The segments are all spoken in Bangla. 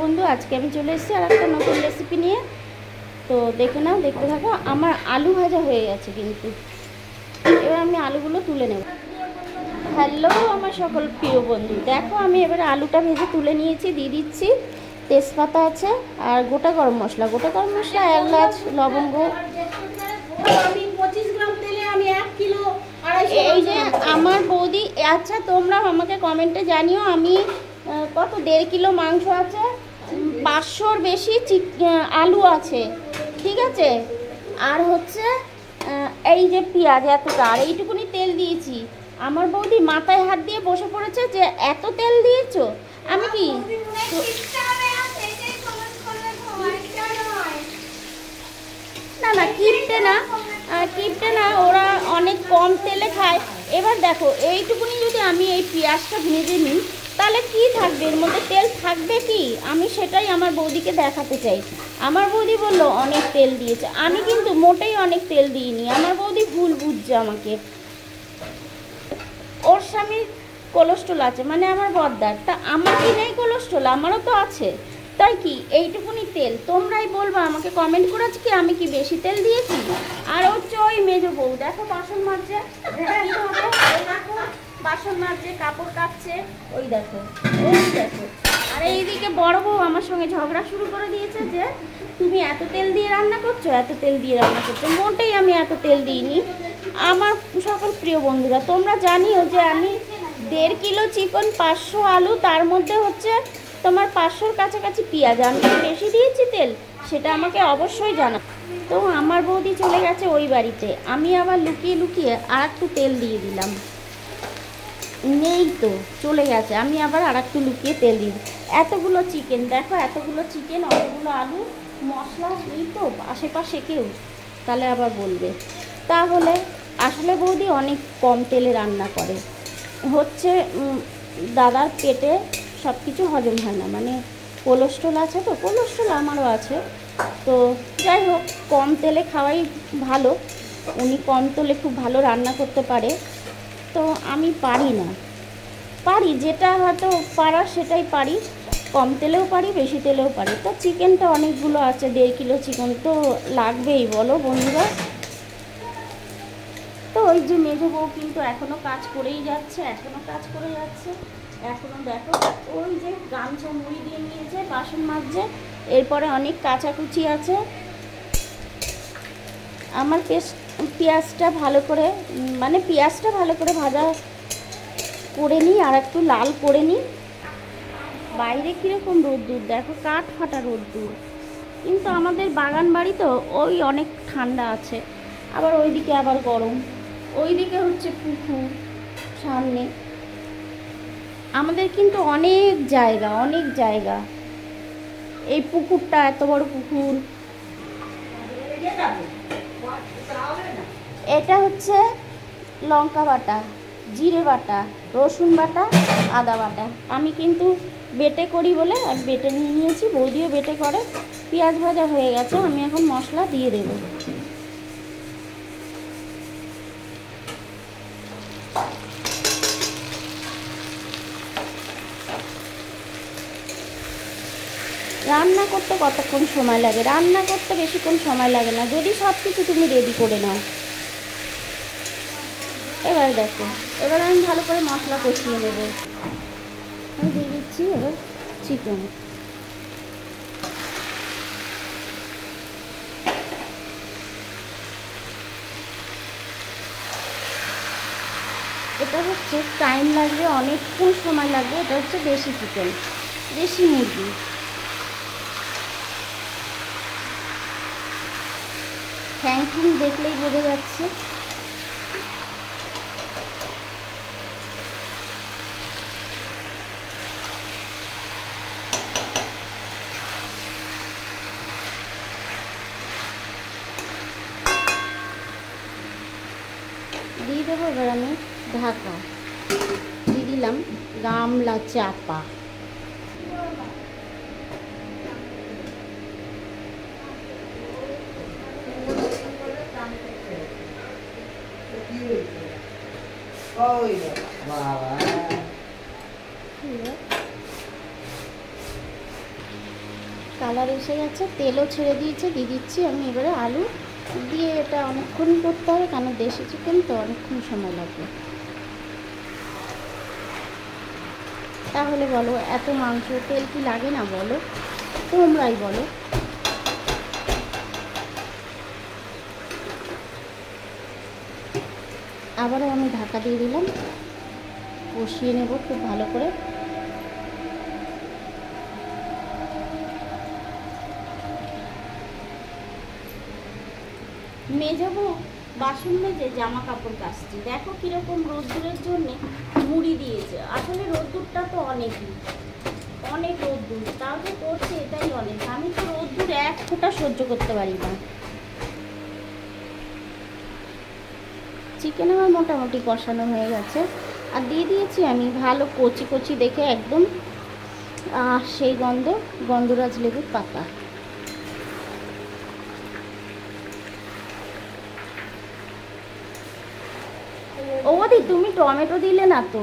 বন্ধু, আজকে আমি চলে এসেছি আর একটা নতুন রেসিপি নিয়ে। তো দেখে নাও, দেখতে থাকো। আমার আলু ভাজা হয়ে গেছে, কিন্তু এবার আমি আলুগুলো তুলে নেব। হ্যালো আমার সকল প্রিয় বন্ধু, দেখো আমি এবারে আলুটা ভেজে তুলে নিয়েছি। দিয়ে দিচ্ছি তেজপাতা আছে আর গোটা গরম মশলা, এলাচ, লবঙ্গ। এই যে আমার বৌদি, আচ্ছা তোমরা আমাকে কমেন্টে জানিও আমি কত 1.5 কিলো মাংস আছে, 500-র বেশি আলু আছে, ঠিক আছে। আর হচ্ছে এই যে পেঁয়াজ এতটা, আর এইটুকুনি তেল দিয়েছি। আমার বৌদি মাথায় হাত দিয়ে বসে পড়েছে যে এত তেল দিয়েছো। আমি কি না না কিপটে না, ওরা অনেক কম তেলে খায়। এবার দেখো এইটুকুনি যদি আমি এই পেঁয়াজটা ভেজে নিই, তাহলে কি থাকবে এর মধ্যে? তেল থাকবে কি? আমি সেটাই আমার বৌদিকে দেখাতে চাই। আমার বৌদি বলল অনেক তেল দিয়েছে, আমি কিন্তু মোটেই অনেক তেল দিইনি। আমার বৌদি ভুল বুঝছে আমাকে। ওর স্বামীর কোলেস্ট্রল আছে, মানে আমার বড়দার, তা আমার কি নেই কোলেস্ট্রল? আমারও তো আছে। তাই কি এইটুকুনি তেল? তোমরাই বলবা আমাকে কমেন্ট করে কি আমি কি বেশি তেল দিয়েছি। আর হচ্ছে ওই মেজো বউ, দেখো বাসন মাজছে, কাপড় কাচ্ছে, ওই দেখো। আর এইদিকে বড় বউ আমার সঙ্গে ঝগড়া শুরু করে দিয়েছে যে তুমি এত তেল দিয়ে রান্না করছো। মোটেই আমি এত তেল দিইনি। আমার সকল প্রিয় বন্ধুরা, তোমরা জানিও যে আমি 1.5 কিলো চিকেন, 500 আলু, তার মধ্যে হচ্ছে তোমার 500-র কাছাকাছি পেঁয়াজ। আমি বেশি দিয়েছি তেল, সেটা আমাকে অবশ্যই জানা। তো আমার বৌদি চলে গেছে ওই বাড়িতে, আমি আবার লুকিয়ে আর একটু তেল দিয়ে দিলাম। নেই তো, চলে গেছে, আমি আবার আর একটু লুকিয়ে তেল দিই। এতগুলো চিকেন, দেখো এতগুলো চিকেন, অতগুলো আলু, মশলা নেই তো আশেপাশে কেউ, তাহলে আবার বলবে। তাহলে আসলে বৌদি অনেক কম তেলে রান্না করে। হচ্ছে দাদার পেটে সব কিছু হজম হয় না, মানে কোলেস্ট্রল আছে, তো কোলেস্ট্রল আমারও আছে। তো যাই হোক, কম তেলে খাওয়াই ভালো। উনি কম তেলে খুব ভালো রান্না করতে পারে, তো আমি পারি না। যেটা হয়তো পারার সেটাই পারি, কম তেলেও পারি, বেশি তেলেও পারি। তো চিকেনটা অনেকগুলো আছে, 1.5 কিলো চিকেন তো লাগবেই, বলো বন্ধুরা। তো ওই যে মেজো বউ কিন্তু এখনও কাজ করেই যাচ্ছে, এখনও দেখো ওই যে গামছা মুড়ি দিয়ে নিয়েছে, বাসন মাজছে। এরপরে অনেক কাচাকুচি আছে। আমার পেঁয়াজটা ভালো করে ভাজা করে নিই, আর একটু লাল করে নিই। বাইরে কীরকম রোদ্দুর দেখো, কাঠ ফাটা রোদ্দুর, কিন্তু আমাদের বাগান বাড়ি তো ওই অনেক ঠান্ডা আছে। আবার ওইদিকে আবার গরম, ওইদিকে হচ্ছে পুকুর সামনে। আমাদের কিন্তু অনেক জায়গা। এই পুকুরটা এত বড় পুকুর। এটা হচ্ছে লঙ্কা বাটা, জিরে বাটা, রসুন বাটা, আদা বাটা। আমি কিন্তু বেটে করি বলে আর বেটে নিয়েছি, বৌদিও বেটে করে। পেঁয়াজ ভাজা হয়ে গেছে, আমি এখন মশলা দিয়ে দেব। রান্না করতে কতক্ষণ সময় লাগে? রান্না করতে বেশিক্ষণ সময় লাগে না, যদি সব কিছু তুমি রেডি করে নাও। এবার দেখো, এবার আমি ভালো করে মশলা কষিয়ে নেব। আমি দিয়ে দিচ্ছি এবার চিকেন। এটা হচ্ছে টাইম লাগবে, অনেকক্ষণ সময় লাগবে। এটা হচ্ছে দেশি চিকেন, দেশি মুরগি। ঠ্যাং দেখলেই বোঝা যাচ্ছে। দিয়ে দেবো এবার আমি ঢাকা দিয়ে দিলাম, গামলা চাপা। কালার এসে গেছে, তেলও ছেড়ে দিয়েছে। দিয়ে দিচ্ছি আমি এবারে আলু দিয়ে। এটা অনেকক্ষণই করতে হবে, কারণ দেশি চিকেন তো অনেকক্ষণ সময় লাগবে। তাহলে বলো, এত মাংস তেল কি লাগে না বলো, তোমরাই বলো। আবারও আমি ঢাকা দিয়ে দিলাম, কষিয়ে নেব খুব ভালো করে। মেজাবো বাসন মেজে জামা কাপড় কাচছি। দেখো কিরকম রোদ্দুরের জন্য মুড়ি দিয়েছে। আসলে রোদ্দুরটা তো অনেকই, অনেক রোদ্দুর, তাও তো করছে এটাই অনেক। আমি তো রোদ্দুর এক ফোঁটা সহ্য করতে পারি না। চিকেন আমার মোটামুটি কষানো হয়ে গেছে, আর দিয়ে দিয়েছি আমি ভালো কচি কচি দেখে একদম সেই গন্ধরাজ লেবুর পাতা। ও দি, তুমি টমেটো দিলে না তো?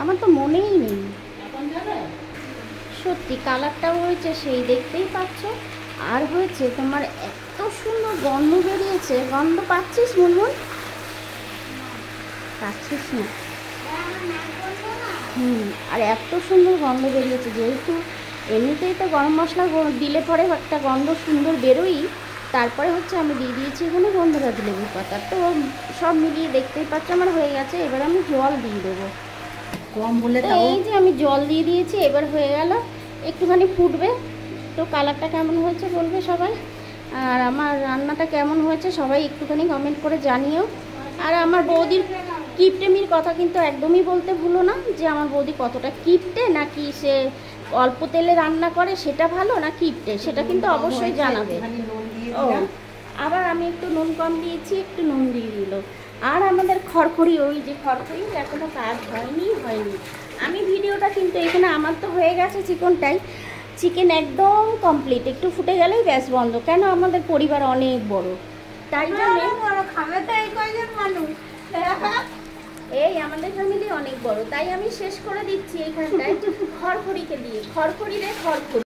আমার তো মনেই নেই। সত্যি কালারটাও হয়েছে সেই, দেখতেই পাচ্ছ। আর হয়েছে তোমার এত সুন্দর গন্ধ বেরিয়েছে। গন্ধ পাচ্ছিস মুনমুন? পাচ্ছিস না? আর এত সুন্দর গন্ধ বেরিয়েছে। যেহেতু এমনিতেই তো গরম মশলা দিলে পরে একটা গন্ধ সুন্দর বেরোই, তারপরে হচ্ছে আমি দিয়ে দিয়েছি এখানে গন্ধরাজ লেবুর পাতা। তো সব মিলিয়ে দেখতেই পাচ্ছ আমার হয়ে গেছে। এবার আমি জল দিয়ে দেবো কম বলে। তো এই যে আমি জল দিয়ে দিয়েছি, এবার হয়ে গেল, একটুখানি ফুটবে। তো কালারটা কেমন হয়েছে বলবে সবাই, আর আমার রান্নাটা কেমন হয়েছে সবাই একটুখানি কমেন্ট করে জানিও। আর আমার বৌদির কিপটেমির কথা কিন্তু একদমই বলতে ভুলো না, যে আমার বৌদি কতটা কিপটে, নাকি সে অল্প তেলে রান্না করে সেটা ভালো, না কিপটে, সেটা কিন্তু অবশ্যই জানাবে। ও আবার আমি একটু নুন কম দিয়েছি, একটু নুন দিয়ে দিল। আর আমাদের খড়খড়ি, ওই যে খড়খড়ি এখনো কাজ হয়নি। আমি ভিডিওটা কিন্তু এখানে আমার তো হয়ে গেছে চিকেন একদম কমপ্লিট। একটু ফুটে গেলেই ব্যাস বন্ধ। কেন, আমাদের পরিবার অনেক বড়, তাই জন্য খাবে তো এই কয়জন মানুষ। এই আমাদের ফ্যামিলি অনেক বড়, তাই আমি শেষ করে দিচ্ছি এইখানটায় খড়খড়িকে দিয়ে। খড়খড়ি রে খড়খড়ি।